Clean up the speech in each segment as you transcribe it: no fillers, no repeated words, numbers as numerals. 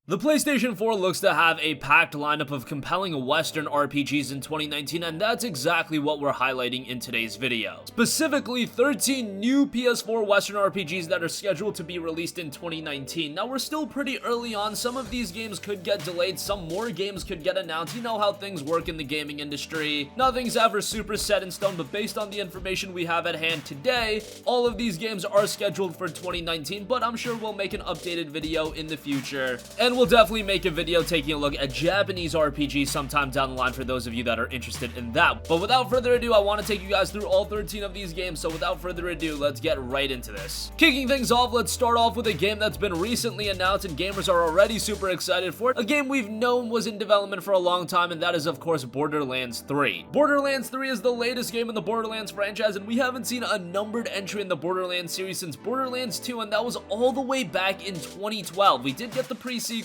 The PlayStation 4 looks to have a packed lineup of compelling Western RPGs in 2019, and that's exactly what we're highlighting in today's video. Specifically, 13 new PS4 Western RPGs that are scheduled to be released in 2019. Now, we're still pretty early on. Some of these games could get delayed, some more games could get announced. You know how things work in the gaming industry. Nothing's ever super set in stone, but based on the information we have at hand today, all of these games are scheduled for 2019, but I'm sure we'll make an updated video in the future. And we'll definitely make a video taking a look at Japanese RPGs sometime down the line for those of you that are interested in that. But without further ado, I want to take you guys through all 13 of these games, so without further ado, let's get right into this. Kicking things off, let's start off with a game that's been recently announced and gamers are already super excited for it. A game we've known was in development for a long time, and that is of course Borderlands 3. Borderlands 3 is the latest game in the Borderlands franchise, and we haven't seen a numbered entry in the Borderlands series since Borderlands 2, and that was all the way back in 2012. We did get the pre-sequel,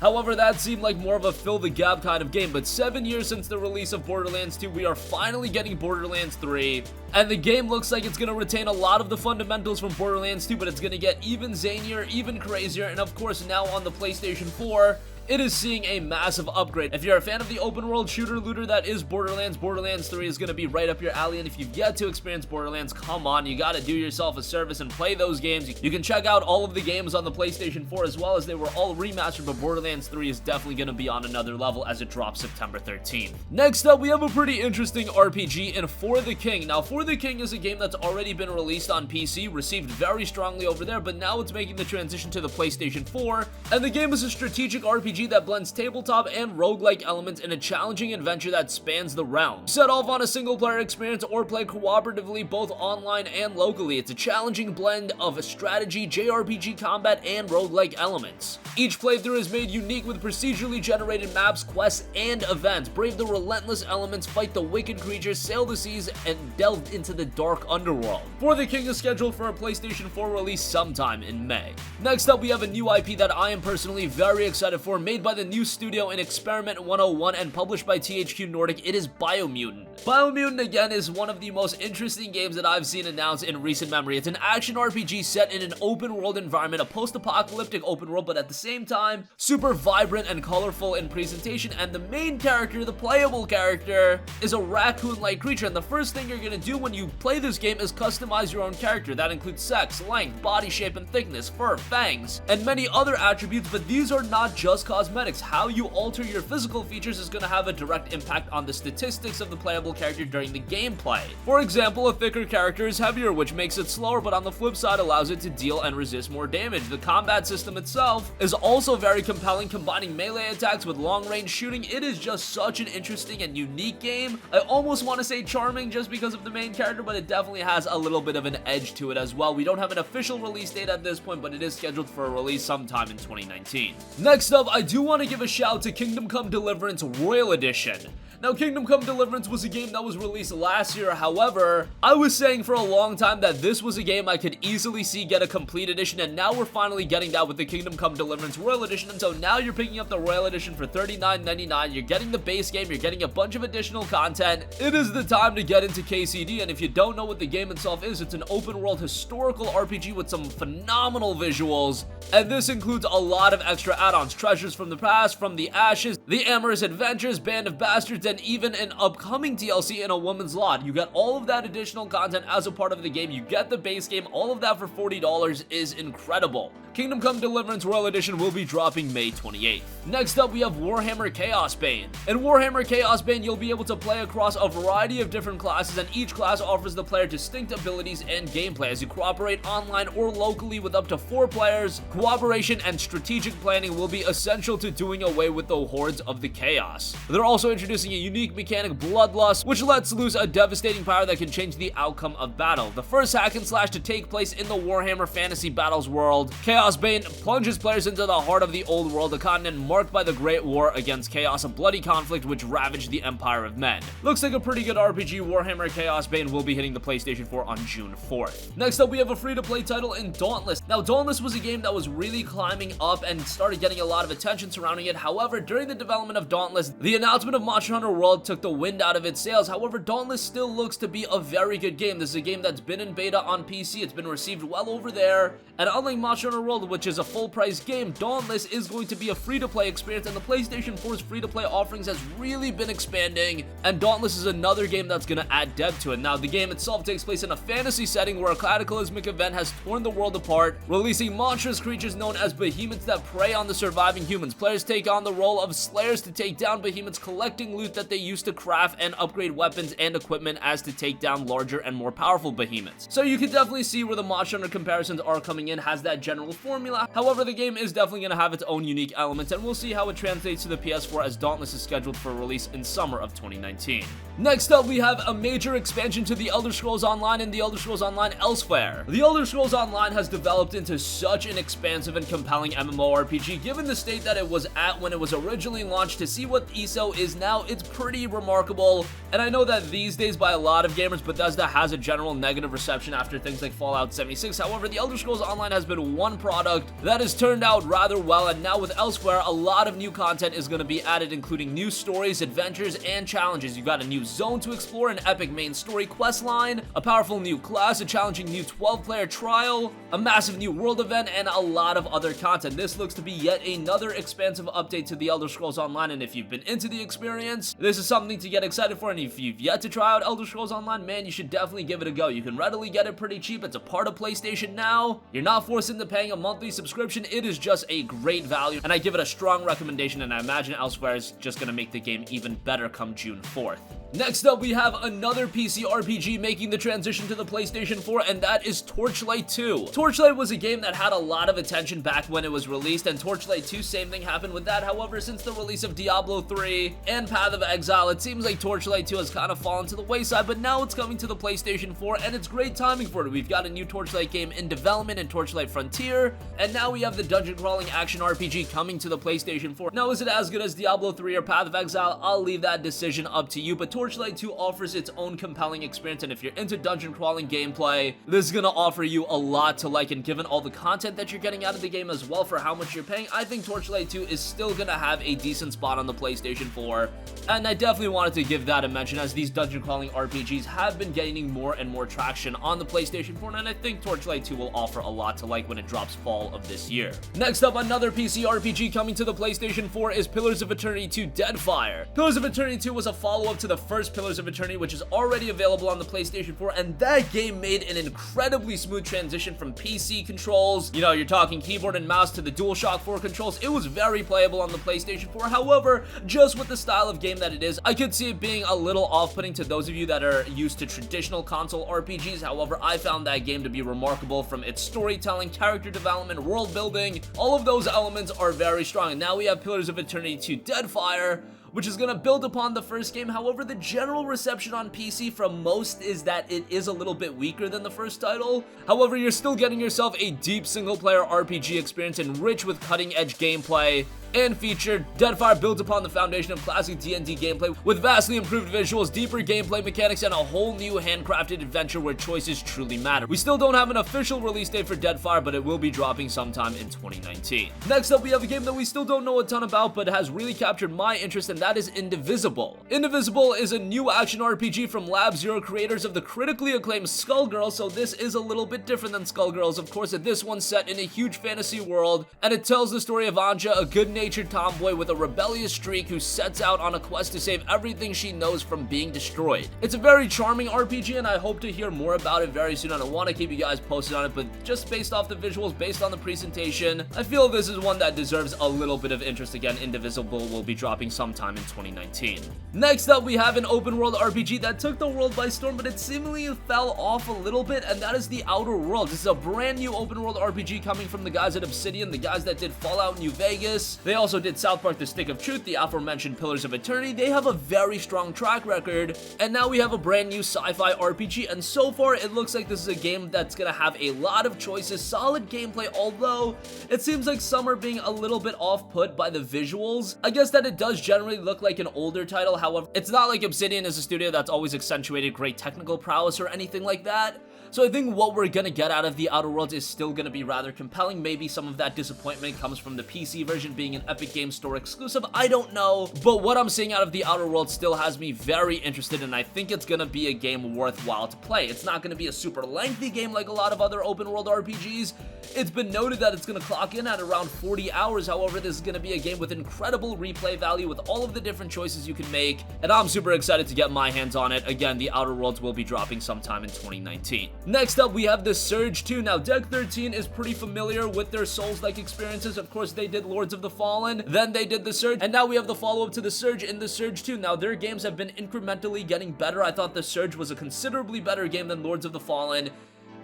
however that seemed like more of a fill the gap kind of game, but 7 years since the release of Borderlands 2, we are finally getting Borderlands 3, and the game looks like it's going to retain a lot of the fundamentals from Borderlands 2, but it's going to get even zanier, even crazier, and of course now on the PlayStation 4, it is seeing a massive upgrade. If you're a fan of the open world shooter looter that is Borderlands, Borderlands 3 is going to be right up your alley, and if you've yet to experience Borderlands, come on, you gotta do yourself a service and play those games. You can check out all of the games on the PlayStation 4 as well, as they were all remastered, but Borderlands 3 is definitely going to be on another level as it drops September 13th. Next up, we have a pretty interesting RPG in For the King. Now, For the King is a game that's already been released on PC, received very strongly over there, but now it's making the transition to the PlayStation 4, and the game is a strategic RPG that blends tabletop and roguelike elements in a challenging adventure that spans the realm. Set off on a single-player experience or play cooperatively both online and locally. It's a challenging blend of strategy, JRPG combat, and roguelike elements. Each playthrough is made unique with procedurally generated maps, quests, and events. Brave the relentless elements, fight the wicked creatures, sail the seas, and delve into the dark underworld. For the King is scheduled for a PlayStation 4 release sometime in May. Next up, we have a new IP that I am personally very excited for, made by the new studio in Experiment 101 and published by THQ Nordic. It is Biomutant. Biomutant, again, is one of the most interesting games that I've seen announced in recent memory. It's an action RPG set in an open world environment, a post-apocalyptic open world, but at the same time, super vibrant and colorful in presentation, and the main character, the playable character, is a raccoon-like creature, and the first thing you're gonna do when you play this game is customize your own character. That includes sex, length, body shape and thickness, fur, fangs, and many other attributes, but these are not just cosmetics. How you alter your physical features is going to have a direct impact on the statistics of the playable character during the gameplay. For example, a thicker character is heavier, which makes it slower, but on the flip side allows it to deal and resist more damage. The combat system itself is also very compelling, combining melee attacks with long-range shooting. It is just such an interesting and unique game. I almost want to say charming just because of the main character, but it definitely has a little bit of an edge to it as well. We don't have an official release date at this point, but it is scheduled for a release sometime in 2019. Next up, I do want to give a shout to Kingdom Come Deliverance Royal Edition. Now, Kingdom Come Deliverance was a game that was released last year. However, I was saying for a long time that this was a game I could easily see get a complete edition, and now we're finally getting that with the Kingdom Come Deliverance Royal Edition. And so now you're picking up the Royal Edition for $39.99. You're getting the base game, you're getting a bunch of additional content. It is the time to get into KCD, and if you don't know what the game itself is, it's an open world historical RPG with some phenomenal visuals, and this includes a lot of extra add-ons: treasures from the past, from the ashes, the amorous adventures, band of bastards, and even an upcoming DLC in a woman's lot. You get all of that additional content as a part of the game. You get the base game. All of that for $40 is incredible. Kingdom Come Deliverance Royal Edition will be dropping May 28th. Next up, we have Warhammer Chaosbane. In Warhammer Chaosbane, you'll be able to play across a variety of different classes, and each class offers the player distinct abilities and gameplay. As you cooperate online or locally with up to 4 players, cooperation and strategic planning will be essential to doing away with the hordes of the chaos. They're also introducing a unique mechanic, Bloodlust, which lets loose a devastating power that can change the outcome of battle. The first hack and slash to take place in the Warhammer Fantasy Battles world, Chaosbane plunges players into the heart of the old world, a continent marked by the Great War against Chaos, a bloody conflict which ravaged the Empire of Men. Looks like a pretty good RPG. Warhammer Chaosbane will be hitting the PlayStation 4 on June 4th. Next up, we have a free-to-play title in Dauntless. Now, Dauntless was a game that was really climbing up and started getting a lot of attention surrounding it. However, during the development of Dauntless, the announcement of Monster Hunter World took the wind out of its sails. However, Dauntless still looks to be a very good game. This is a game that's been in beta on PC, it's been received well over there, and unlike Monster Hunter World, which is a full-price game, Dauntless is going to be a free-to-play experience, and the PlayStation 4's free-to-play offerings has really been expanding, and Dauntless is another game that's going to add depth to it. Now, the game itself takes place in a fantasy setting where a cataclysmic event has torn the world apart, releasing monstrous creatures known as behemoths that prey on the surviving humans. Players take on the role of slayers to take down behemoths, collecting loot that they use to craft and upgrade weapons and equipment as to take down larger and more powerful behemoths. So you can definitely see where the Monster Hunter comparisons are coming in, has that general formula. However, the game is definitely going to have its own unique elements, and we'll see how it translates to the PS4 as Dauntless is scheduled for release in summer of 2019. Next up, we have a major expansion to The Elder Scrolls Online and The Elder Scrolls Online Elsewhere. The Elder Scrolls Online has developed into such an expansive and compelling MMORPG. Given the state that it was at when it was originally launched, to see what ESO is now, it's pretty remarkable. And I know that these days by a lot of gamers, Bethesda has a general negative reception after things like Fallout 76. However, The Elder Scrolls Online has been one product that has turned out rather well, and now with Elsewhere, a lot of new content is going to be added, including new stories, adventures, and challenges. You got a new zone to explore, an epic main story quest line, a powerful new class, a challenging new 12-player trial, a massive new world event, and a lot of other content. This looks to be yet another expansive update to The Elder Scrolls Online, and if you've been into the experience, this is something to get excited for. And if you've yet to try out Elder Scrolls Online, man, you should definitely give it a go. You can readily get it pretty cheap. It's a part of PlayStation Now. You're not forced into paying a monthly subscription. It is just a great value, and I give it a strong recommendation, and I imagine Elsewhere is just going to make the game even better come June 4th. Next up, we have another PC RPG making the transition to the PlayStation 4, and that is Torchlight 2. Torchlight was a game that had a lot of attention back when it was released, and Torchlight 2, same thing happened with that. However, since the release of Diablo III and Path of Exile, it seems like Torchlight 2 has kind of fallen to the wayside, but now it's coming to the PlayStation 4, and it's great timing for it. We've got a new Torchlight game in development in Torchlight Frontier, and now we have the dungeon crawling action RPG coming to the PlayStation 4. Now, is it as good as Diablo 3 or Path of Exile? I'll leave that decision up to you, but Torchlight 2 offers its own compelling experience, and if you're into dungeon crawling gameplay, this is gonna offer you a lot to like, and given all the content that you're getting out of the game as well for how much you're paying, I think Torchlight 2 is still gonna have a decent spot on the PlayStation 4, and I definitely wanted to give that a mention as these dungeon crawling RPGs have been gaining more and more traction on the PlayStation 4, and I think Torchlight 2 will offer a lot to like when it drops fall of this year. Next up, another PC RPG coming to the PlayStation 4 is Pillars of Eternity 2 Deadfire. Pillars of Eternity 2 was a follow-up to the first Pillars of Eternity, which is already available on the PlayStation 4, and that game made an incredibly smooth transition from PC controls, you know, you're talking keyboard and mouse, to the DualShock 4 controls. It was very playable on the PlayStation 4. However, just with the style of game that it is, I could see it being a little off-putting to those of you that are used to traditional console RPGs. However, I found that game to be remarkable from its storytelling, character development, world building. All of those elements are very strong, and now we have Pillars of Eternity 2 Deadfire, which is going to build upon the first game. However, the general reception on PC from most is that it is a little bit weaker than the first title. However, you're still getting yourself a deep single-player RPG experience and rich with cutting-edge gameplay and featured. Deadfire builds upon the foundation of classic D&D gameplay with vastly improved visuals, deeper gameplay mechanics, and a whole new handcrafted adventure where choices truly matter. We still don't have an official release date for Deadfire, but it will be dropping sometime in 2019. Next up, we have a game that we still don't know a ton about, but has really captured my interest, and that is Indivisible. Indivisible is a new action RPG from Lab Zero, creators of the critically acclaimed Skullgirls, so this is a little bit different than Skullgirls, of course. This one's set in a huge fantasy world, and it tells the story of Anja, a good-natured tomboy with a rebellious streak who sets out on a quest to save everything she knows from being destroyed. It's a very charming RPG, and I hope to hear more about it very soon. I don't want to keep you guys posted on it, but just based off the visuals, based on the presentation, I feel this is one that deserves a little bit of interest. Again, Indivisible will be dropping sometime in 2019. Next up, we have an open world RPG that took the world by storm, but it seemingly fell off a little bit, and that is The Outer Worlds. This is a brand new open world RPG coming from the guys at Obsidian, the guys that did Fallout New Vegas. They also did South Park The Stick of Truth, the aforementioned Pillars of Eternity. They have a very strong track record, and now we have a brand new sci-fi RPG, and so far it looks like this is a game that's gonna have a lot of choices, solid gameplay, although it seems like some are being a little bit off-put by the visuals. I guess that it does generally look like an older title. However, it's not like Obsidian is a studio that's always accentuated great technical prowess or anything like that. So I think what we're gonna get out of the Outer Worlds is still gonna be rather compelling. Maybe some of that disappointment comes from the PC version being an Epic Games Store exclusive, I don't know, but what I'm seeing out of the Outer Worlds still has me very interested, and I think it's gonna be a game worthwhile to play. It's not gonna be a super lengthy game like a lot of other open world RPGs. It's been noted that it's gonna clock in at around 40 hours, however, this is gonna be a game with incredible replay value with all of the different choices you can make, and I'm super excited to get my hands on it. Again, the Outer Worlds will be dropping sometime in 2019. Next up, we have The Surge 2. Now, Deck 13 is pretty familiar with their Souls-like experiences. Of course, they did Lords of the Fallen, then they did The Surge, and now we have the follow-up to The Surge in The Surge 2. Now, their games have been incrementally getting better. I thought The Surge was a considerably better game than Lords of the Fallen,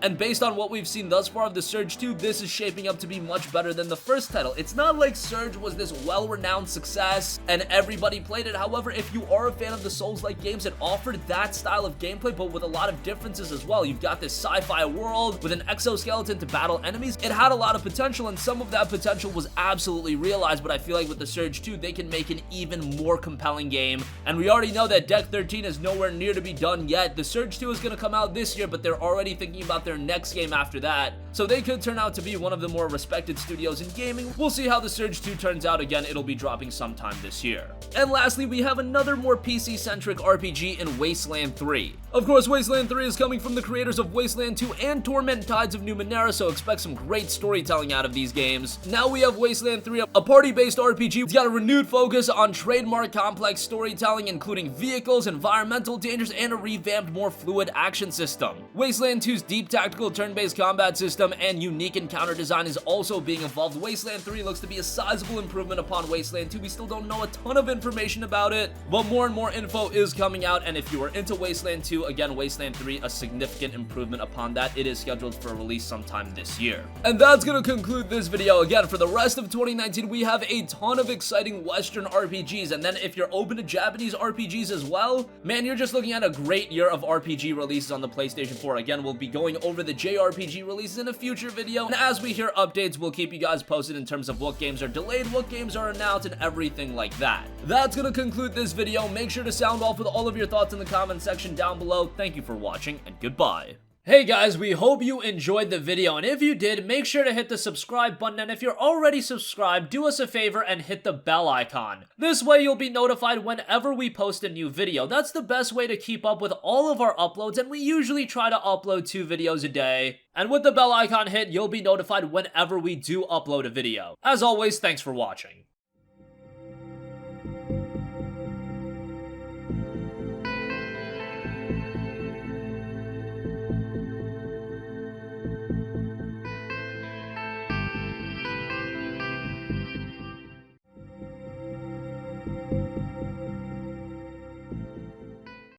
and based on what we've seen thus far of The Surge 2, this is shaping up to be much better than the first title. It's not like Surge was this well-renowned success and everybody played it. However, if you are a fan of the Souls-like games, it offered that style of gameplay, but with a lot of differences as well. You've got this sci-fi world with an exoskeleton to battle enemies. It had a lot of potential, and some of that potential was absolutely realized, but I feel like with The Surge 2, they can make an even more compelling game, and we already know that Deck 13 is nowhere near to be done yet. The Surge 2 is going to come out this year, but they're already thinking about their next game after that, so they could turn out to be one of the more respected studios in gaming. We'll see how The Surge 2 turns out. Again, it'll be dropping sometime this year. And lastly, we have another more PC-centric RPG in Wasteland 3. Of course, Wasteland 3 is coming from the creators of Wasteland 2 and Torment Tides of Numenera, so expect some great storytelling out of these games. Now we have Wasteland 3, a party-based RPG. It's got a renewed focus on trademark complex storytelling, including vehicles, environmental dangers, and a revamped, more fluid action system. Wasteland 2's deep tactical turn-based combat system and unique encounter design is also being evolved. Wasteland 3 looks to be a sizable improvement upon Wasteland 2. We still don't know a ton of information about it, but more and more info is coming out, and if you are into Wasteland 2, again, Wasteland 3, a significant improvement upon that. It is scheduled for release sometime this year. And that's gonna conclude this video. Again, for the rest of 2019, we have a ton of exciting Western RPGs, and then if you're open to Japanese RPGs as well, man, you're just looking at a great year of RPG releases on the PlayStation 4. Again, we'll be going over the JRPG releases in a future video, and as we hear updates, we'll keep you guys posted in terms of what games are delayed, what games are announced, and everything like that. That's gonna conclude this video. Make sure to sound off with all of your thoughts in the comment section down below. Thank you for watching, and goodbye. Hey guys, we hope you enjoyed the video, and if you did, make sure to hit the subscribe button, and if you're already subscribed, do us a favor and hit the bell icon. This way you'll be notified whenever we post a new video. That's the best way to keep up with all of our uploads, and we usually try to upload 2 videos a day. And with the bell icon hit, you'll be notified whenever we do upload a video. As always, thanks for watching.